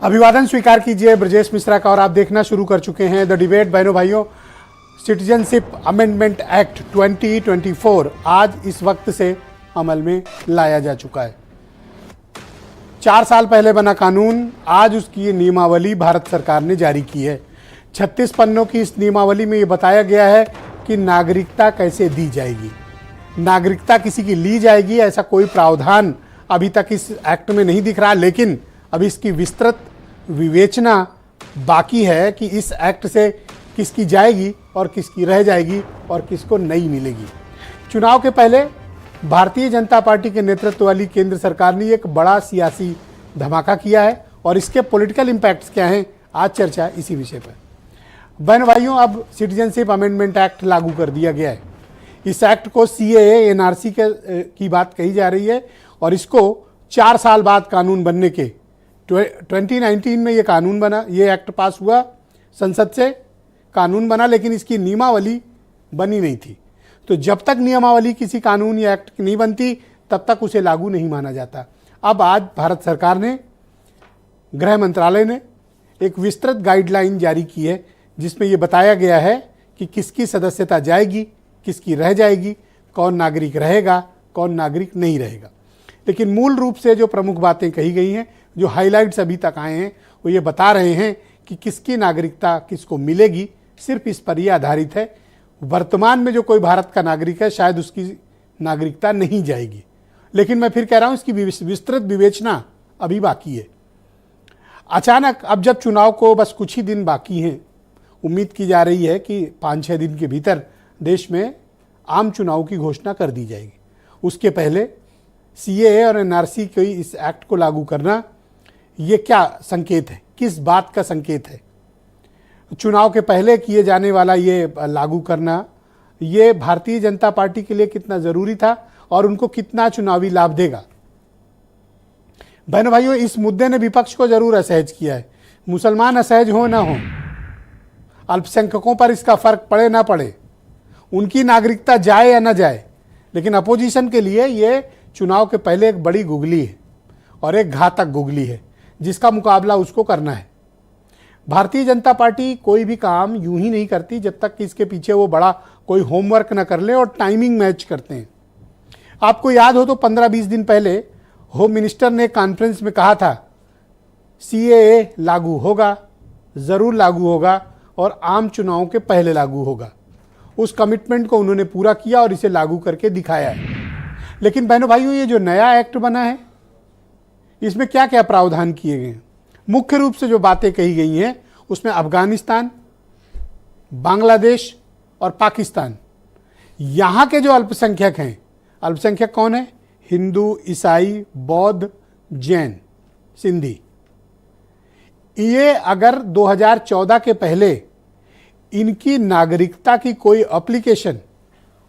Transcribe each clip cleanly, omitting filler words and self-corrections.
अभिवादन स्वीकार कीजिए ब्रजेश मिश्रा का। और आप देखना शुरू कर चुके हैं द डिबेट। बहनों भाइयों, सिटीजनशिप अमेंडमेंट एक्ट 2024 आज इस वक्त से अमल में लाया जा चुका है। 4 साल पहले बना कानून, आज उसकी नियमावली भारत सरकार ने जारी की है। 36 पन्नों की इस नियमावली में ये बताया गया है कि नागरिकता कैसे दी जाएगी। नागरिकता किसी की ली जाएगी ऐसा कोई प्रावधान अभी तक इस एक्ट में नहीं दिख रहा, लेकिन अभी इसकी विस्तृत विवेचना बाकी है कि इस एक्ट से किसकी जाएगी और किसकी रह जाएगी और किसको नहीं मिलेगी। चुनाव के पहले भारतीय जनता पार्टी के नेतृत्व वाली केंद्र सरकार ने एक बड़ा सियासी धमाका किया है और इसके पॉलिटिकल इम्पैक्ट्स क्या हैं, आज चर्चा इसी विषय पर। बहन भाइयों, अब सिटीजनशिप अमेंडमेंट एक्ट लागू कर दिया गया है। इस एक्ट को सीएए एनआरसी की बात कही जा रही है और इसको 4 साल बाद कानून बनने के 2019 में ये कानून बना, ये एक्ट पास हुआ, संसद से कानून बना, लेकिन इसकी नियमावली बनी नहीं थी। तो जब तक नियमावली किसी कानून या एक्ट की नहीं बनती तब तक उसे लागू नहीं माना जाता। अब आज भारत सरकार ने, गृह मंत्रालय ने एक विस्तृत गाइडलाइन जारी की है जिसमें ये बताया गया है कि किसकी सदस्यता जाएगी, किसकी रह जाएगी, कौन नागरिक रहेगा, कौन नागरिक नहीं रहेगा। लेकिन मूल रूप से जो प्रमुख बातें कही गई हैं, जो हाइलाइट्स अभी तक आए हैं, वो ये बता रहे हैं कि किसकी नागरिकता किसको मिलेगी। सिर्फ इस पर यह आधारित है, वर्तमान में जो कोई भारत का नागरिक है शायद उसकी नागरिकता नहीं जाएगी। लेकिन मैं फिर कह रहा हूँ, इसकी विस्तृत विवेचना अभी बाकी है। अचानक अब जब चुनाव को बस कुछ ही दिन बाकी हैं, उम्मीद की जा रही है कि 5-6 दिन के भीतर देश में आम चुनाव की घोषणा कर दी जाएगी। उसके पहले सीएए और एनआरसी के इस एक्ट को लागू करना, ये क्या संकेत है, किस बात का संकेत है? चुनाव के पहले किए जाने वाला ये लागू करना, ये भारतीय जनता पार्टी के लिए कितना ज़रूरी था और उनको कितना चुनावी लाभ देगा। बहनों भाइयों, इस मुद्दे ने विपक्ष को जरूर असहज किया है। मुसलमान असहज हो ना हो, अल्पसंख्यकों पर इसका फर्क पड़े ना पड़े, उनकी नागरिकता जाए या ना जाए, लेकिन अपोजिशन के लिए ये चुनाव के पहले एक बड़ी गुगली है और एक घातक गुगली है जिसका मुकाबला उसको करना है। भारतीय जनता पार्टी कोई भी काम यूं ही नहीं करती जब तक कि इसके पीछे वो बड़ा कोई होमवर्क न कर ले और टाइमिंग मैच करते हैं। आपको याद हो तो 15-20 दिन पहले होम मिनिस्टर ने कॉन्फ्रेंस में कहा था सीएए लागू होगा, ज़रूर लागू होगा और आम चुनावों के पहले लागू होगा। उस कमिटमेंट को उन्होंने पूरा किया और इसे लागू करके दिखाया है। लेकिन बहनों भाइयों, ये जो नया एक्ट बना है इसमें क्या क्या प्रावधान किए गए हैं? मुख्य रूप से जो बातें कही गई हैं उसमें अफगानिस्तान, बांग्लादेश और पाकिस्तान, यहाँ के जो अल्पसंख्यक हैं, अल्पसंख्यक कौन है? हिंदू, ईसाई, बौद्ध, जैन, सिंधी। ये अगर 2014 के पहले इनकी नागरिकता की कोई एप्लीकेशन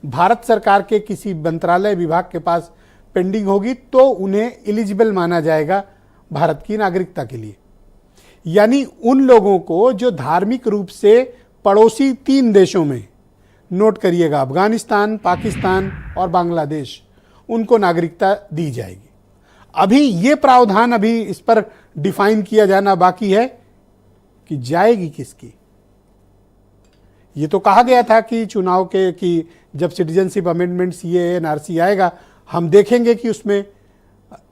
भारत सरकार के किसी मंत्रालय विभाग के पास पेंडिंग होगी तो उन्हें एलिजिबल माना जाएगा भारत की नागरिकता के लिए। यानी उन लोगों को जो धार्मिक रूप से पड़ोसी 3 देशों में, नोट करिएगा, अफगानिस्तान, पाकिस्तान और बांग्लादेश, उनको नागरिकता दी जाएगी। अभी ये प्रावधान, अभी इस पर डिफाइन किया जाना बाकी है कि जाएगी किसकी। ये तो कहा गया था कि चुनाव के कि जब सिटीजनशिप अमेंडमेंट सीएए एनआरसी आएगा हम देखेंगे कि उसमें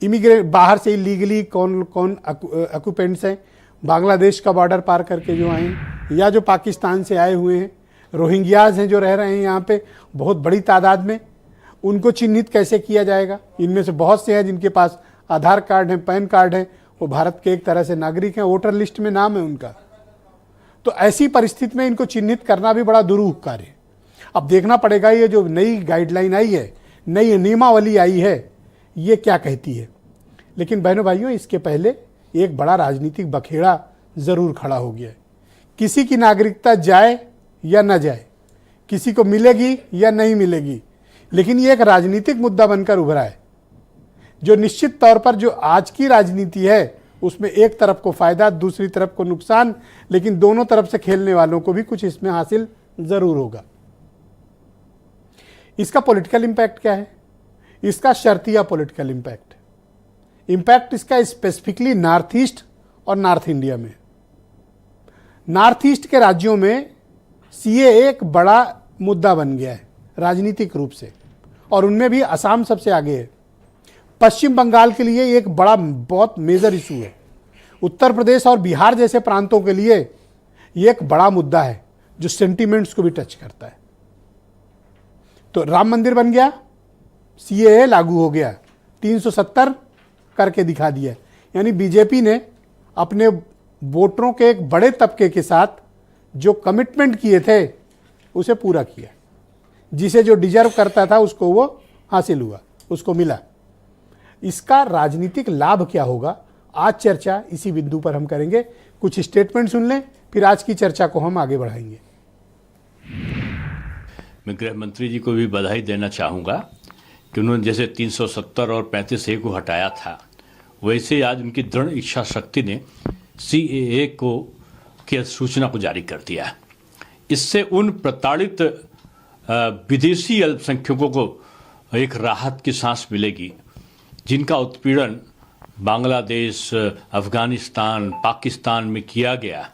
इमिग्रेट, बाहर से इलीगली कौन कौन ऑक्यूपेंट्स हैं, बांग्लादेश का बॉर्डर पार करके जो आए हैं या जो पाकिस्तान से आए हुए हैं, रोहिंग्याज हैं जो रह रहे हैं यहाँ पे बहुत बड़ी तादाद में, उनको चिन्हित कैसे किया जाएगा। इनमें से बहुत से हैं जिनके पास आधार कार्ड हैं, पैन कार्ड हैं, वो भारत के एक तरह से नागरिक हैं, वोटर लिस्ट में नाम है उनका। तो ऐसी परिस्थिति में इनको चिन्हित करना भी बड़ा दुरूह कार्य है। अब देखना पड़ेगा ये जो नई गाइडलाइन आई है, नई नियमावली आई है, ये क्या कहती है। लेकिन बहनों भाइयों, इसके पहले एक बड़ा राजनीतिक बखेड़ा ज़रूर खड़ा हो गया है। किसी की नागरिकता जाए या ना जाए, किसी को मिलेगी या नहीं मिलेगी, लेकिन ये एक राजनीतिक मुद्दा बनकर उभरा है जो निश्चित तौर पर जो आज की राजनीति है उसमें एक तरफ को फायदा, दूसरी तरफ को नुकसान, लेकिन दोनों तरफ से खेलने वालों को भी कुछ इसमें हासिल जरूर होगा। इसका पॉलिटिकल इंपैक्ट क्या है? इसका शर्तिया पॉलिटिकल इंपैक्ट इसका स्पेसिफिकली नॉर्थ ईस्ट और नॉर्थ इंडिया में। नॉर्थ ईस्ट के राज्यों में सीए एक बड़ा मुद्दा बन गया है राजनीतिक रूप से, और उनमें भी असम सबसे आगे है। पश्चिम बंगाल के लिए एक बड़ा बहुत मेजर इशू है। उत्तर प्रदेश और बिहार जैसे प्रांतों के लिए ये एक बड़ा मुद्दा है जो सेंटीमेंट्स को भी टच करता है। तो राम मंदिर बन गया, सीएए लागू हो गया, 370 करके दिखा दिया। यानी बीजेपी ने अपने वोटरों के एक बड़े तबके के साथ जो कमिटमेंट किए थे उसे पूरा किया। जिसे जो डिजर्व करता था उसको वो हासिल हुआ, उसको मिला। इसका राजनीतिक लाभ क्या होगा, आज चर्चा इसी बिंदु पर हम करेंगे। कुछ स्टेटमेंट सुन लें, फिर आज की चर्चा को हम आगे बढ़ाएंगे। मैं गृह मंत्री जी को भी बधाई देना चाहूँगा कि उन्होंने जैसे 370 और 35A को हटाया था, वैसे आज उनकी दृढ़ इच्छा शक्ति ने CAA की अधिसूचना को जारी कर दिया। इससे उन प्रताड़ित विदेशी अल्पसंख्यकों को एक राहत की सांस मिलेगी जिनका उत्पीड़न बांग्लादेश, अफगानिस्तान, पाकिस्तान में किया गया,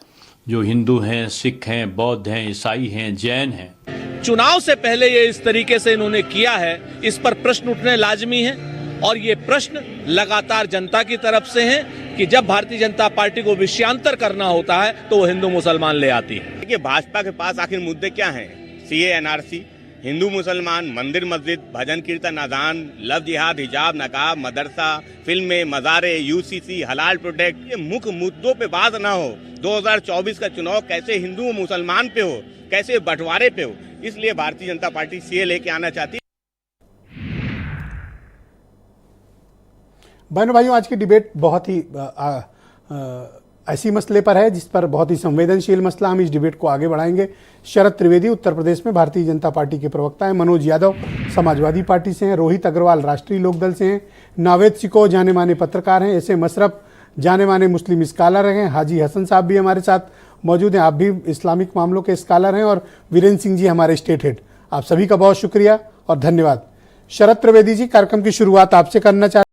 जो हिंदू हैं, सिख हैं, बौद्ध हैं, ईसाई हैं, जैन हैं। चुनाव से पहले ये इस तरीके से इन्होंने किया है, इस पर प्रश्न उठने लाजमी है, और ये प्रश्न लगातार जनता की तरफ से हैं कि जब भारतीय जनता पार्टी को विषयांतर करना होता है तो वो हिंदू मुसलमान ले आती है। देखिए, भाजपा के पास आखिर मुद्दे क्या हैं? सीए, एनआरसी, हिंदू मुसलमान, मंदिर मस्जिद, भजन कीर्तन, अजान, लव जिहाद, हिजाब, नकाब, मदरसा, फिल्में, मज़ारे, यूसीसी, हलाल प्रोडक्ट, ये मुख्य मुद्दों पे बात ना हो। 2024 का चुनाव कैसे हिंदू और मुसलमान पे हो, कैसे बंटवारे पे हो, इसलिए भारतीय जनता पार्टी सीए लेके आना चाहती है। बहनों भाइयों, आज की डिबेट बहुत ही ऐसी मसले पर है जिस पर बहुत ही संवेदनशील मसला। हम इस डिबेट को आगे बढ़ाएंगे। शरद त्रिवेदी उत्तर प्रदेश में भारतीय जनता पार्टी के प्रवक्ता हैं, मनोज यादव समाजवादी पार्टी से हैं, रोहित अग्रवाल राष्ट्रीय लोकदल से हैं, नावेद सिको जाने माने पत्रकार हैं, एस ए मशरफ जाने माने मुस्लिम स्कॉलर हैं, हाजी हसन साहब भी हमारे साथ मौजूद हैं, आप भी इस्लामिक मामलों के स्कॉलर हैं, और वीरेंद्र सिंह जी हमारे स्टेट हेड। आप सभी का बहुत शुक्रिया और धन्यवाद। शरद त्रिवेदी जी, कार्यक्रम की शुरुआत आपसे करना चाहते हैं।